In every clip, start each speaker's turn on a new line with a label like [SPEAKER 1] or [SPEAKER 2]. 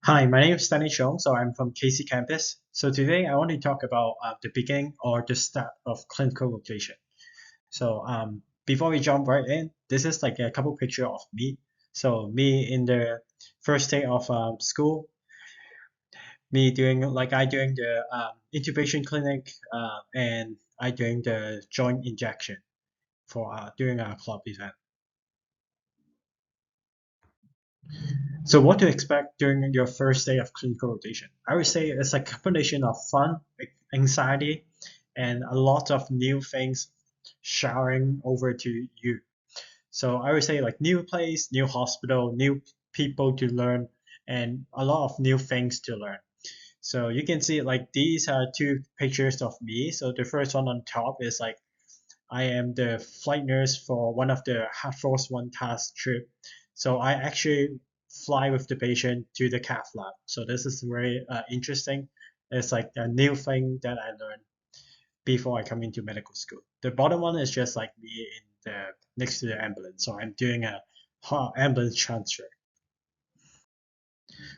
[SPEAKER 1] Hi, my name is Stanley Chung, so I'm from KC campus. So today I want to talk about the beginning or the start of clinical rotation. So before we jump right in, this is like a couple picture of me. So me in the first day of school, me doing I doing the intubation clinic, and I doing the joint injection for during our club event. So what to expect during your first day of clinical rotation? I would say it's a combination of fun, anxiety, and a lot of new things showering over to you. So I would say like new place, new hospital, new people to learn, and a lot of new things to learn. So you can see like these are two pictures of me. So the first one on top is like I am the flight nurse for one of the Air Force One task trip. So I actually fly with the patient to the cath lab. So this is very interesting. It's like a new thing that I learned before I come into medical school. The bottom one is just like me in the next to the ambulance. So I'm doing a ambulance transfer.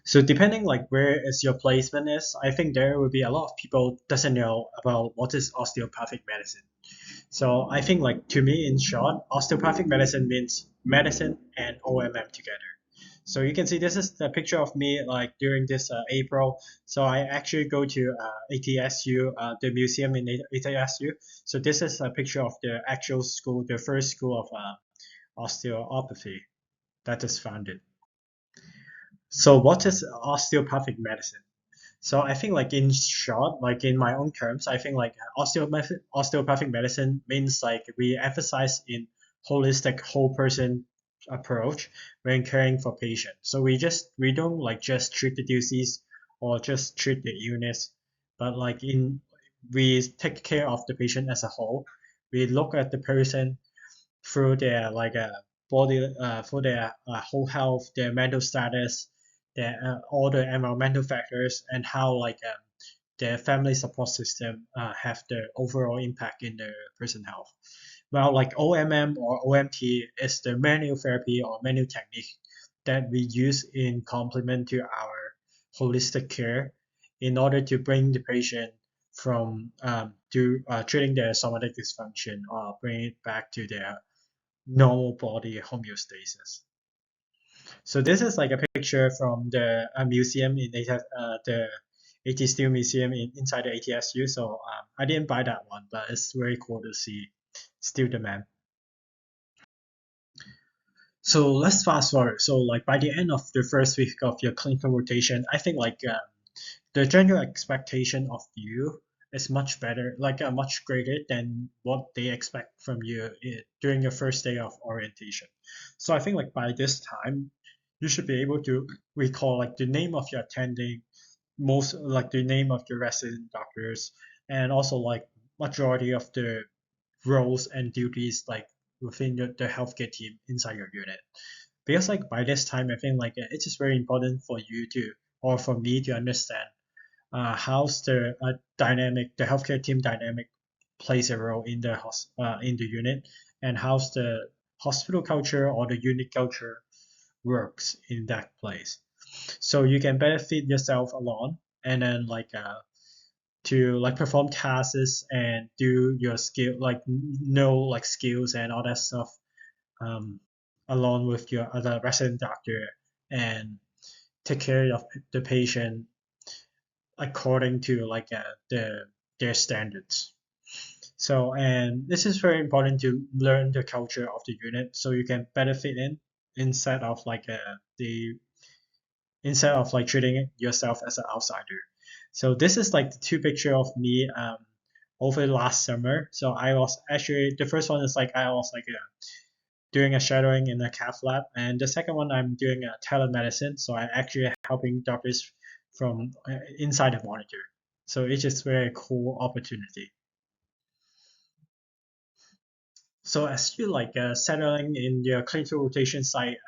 [SPEAKER 1] So depending like where is your placement is, I think there will be a lot of people doesn't know about what is osteopathic medicine. So I think like to me in short, osteopathic medicine means medicine and OMM together. So you can see this is the picture of me like during this April. So I actually go to ATSU, the museum in ATSU. So this is a picture of the actual school, the first school of osteopathy that is founded. So what is osteopathic medicine? So I think like in short, like in my own terms, I think like osteopathic medicine means like we emphasize in holistic whole person approach when caring for patients. So we don't like just treat the disease or just treat the illness, but like in we take care of the patient as a whole. We look at the person through their body for their whole health, their mental status, their all the environmental factors, and how their family support system have the overall impact in the person health. Well, like OMM or OMT is the manual therapy or manual technique that we use in complement to our holistic care in order to bring the patient from to treating their somatic dysfunction or bring it back to their normal body homeostasis. So this is like a picture from the museum in the AT Steel Museum inside the ATSU. So I didn't buy that one, but it's very cool to see Still the Man. So let's fast forward. So like by the end of the first week of your clinical rotation, I think the general expectation of you is much better, much greater than what they expect from you during your first day of orientation. So I think like by this time, you should be able to recall like the name of your attending, most like the name of your resident doctors, and also like majority of the roles and duties like within the healthcare team inside your unit. Because like by this time, I think like it is very important for you to or for me to understand how's the dynamic, the healthcare team dynamic plays a role in in the unit, and how's the hospital culture or the unit culture works in that place. So you can benefit yourself alone, and then to like perform tasks and do your skill like know like skills and all that stuff um, along with your other resident doctor and take care of the patient according to their standards. So and this is very important to learn the culture of the unit so you can benefit in instead of the instead of like treating yourself as an outsider. So this is like the two picture of me over the last summer. So I was actually the first one is like I was doing a shadowing in a cath lab, and the second one I'm doing a telemedicine. So I actually helping doctors from inside the monitor. So it's just very cool opportunity. So as you settling in your clinical rotation site,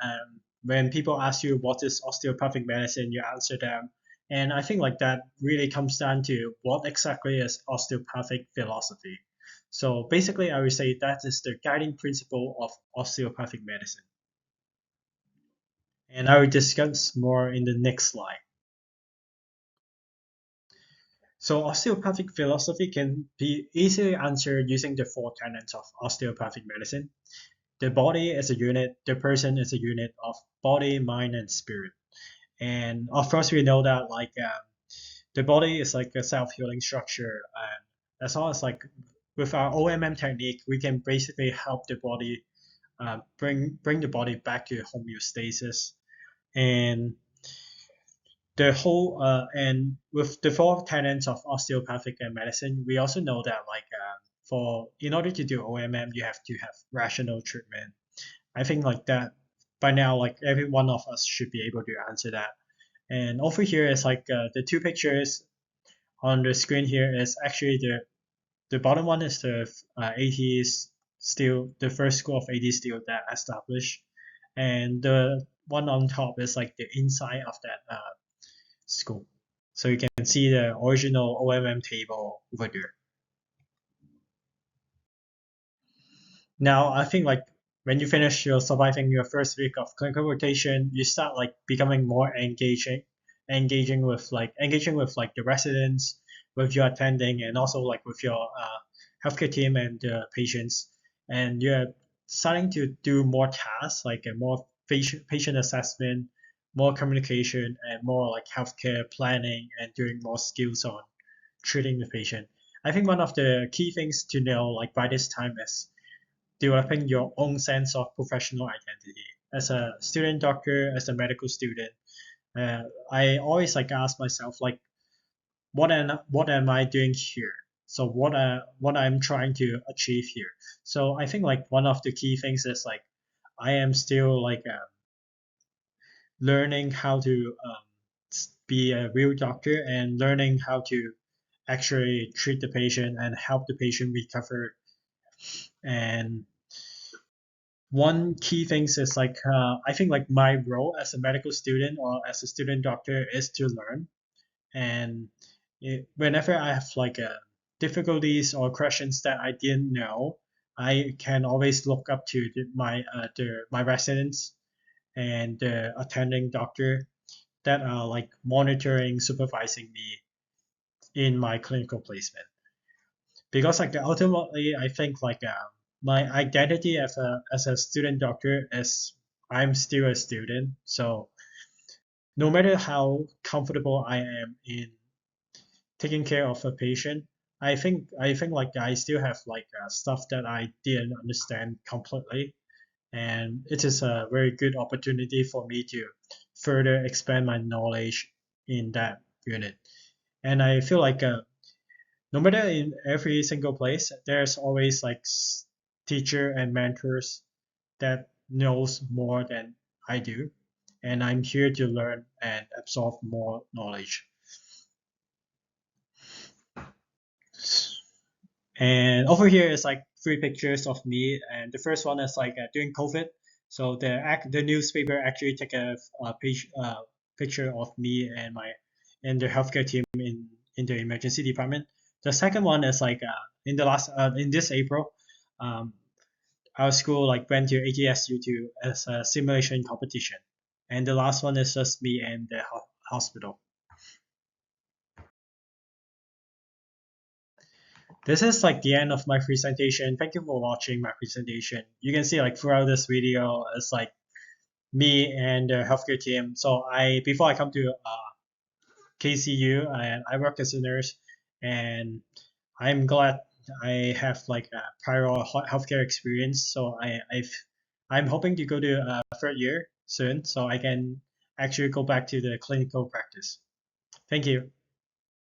[SPEAKER 1] when people ask you what is osteopathic medicine, you answer them. And I think like that really comes down to what exactly is osteopathic philosophy. So basically, I would say that is the guiding principle of osteopathic medicine. And I will discuss more in the next slide. So osteopathic philosophy can be easily answered using the four tenets of osteopathic medicine. The body is a unit, the person is a unit of body, mind, and spirit. And of course, we know that the body is like a self-healing structure, and as long as like with our OMM technique, we can basically help the body bring the body back to homeostasis. And the whole and with the four tenets of osteopathic medicine, we also know that for in order to do OMM, you have to have rational treatment. I think like that by now, like every one of us should be able to answer that. And over here is the two pictures on the screen here is actually the bottom one is the AT steel, the first school of AT steel that established, and the one on top is like the inside of that school. So you can see the original OMM table over there. Now, I think like when you finish your surviving your first week of clinical rotation, you start like becoming more engaging with like the residents, with your attending, and also like with your healthcare team and the patients, and you're starting to do more tasks like a more patient assessment, more communication, and more like healthcare planning, and doing more skills on treating the patient. I think one of the key things to know like by this time is developing your own sense of professional identity. As a student doctor, as a medical student, I always like ask myself like, what am I doing here? So what I'm trying to achieve here. So I think like one of the key things is like I am still learning how to be a real doctor and learning how to actually treat the patient and help the patient recover. And one key things is I think like my role as a medical student or as a student doctor is to learn, and whenever I have difficulties or questions that I didn't know, I can always look up to my residents and the attending doctor that are like monitoring, supervising me in my clinical placement. Because like ultimately, I think my identity as a student doctor is I'm still a student. So no matter how comfortable I am in taking care of a patient, I think like I still have stuff that I didn't understand completely, and it is a very good opportunity for me to further expand my knowledge in that unit. And I feel no matter in every single place, there's always teacher and mentors that knows more than I do, and I'm here to learn and absorb more knowledge. And over here is like three pictures of me, and the first one is during COVID. So the newspaper actually took a picture of me and my and the healthcare team in the emergency department. The second one is in this April, um, our school like went to ATSU to as a simulation competition, and the last one is just me and the hospital. This is like the end of my presentation. Thank you for watching my presentation. You can see like throughout this video, it's like me and the healthcare team. So before I come to KCU, and I work as a nurse, and I'm glad I have like a prior healthcare experience. So I'm hoping to go to third year soon, so I can actually go back to the clinical practice. Thank you.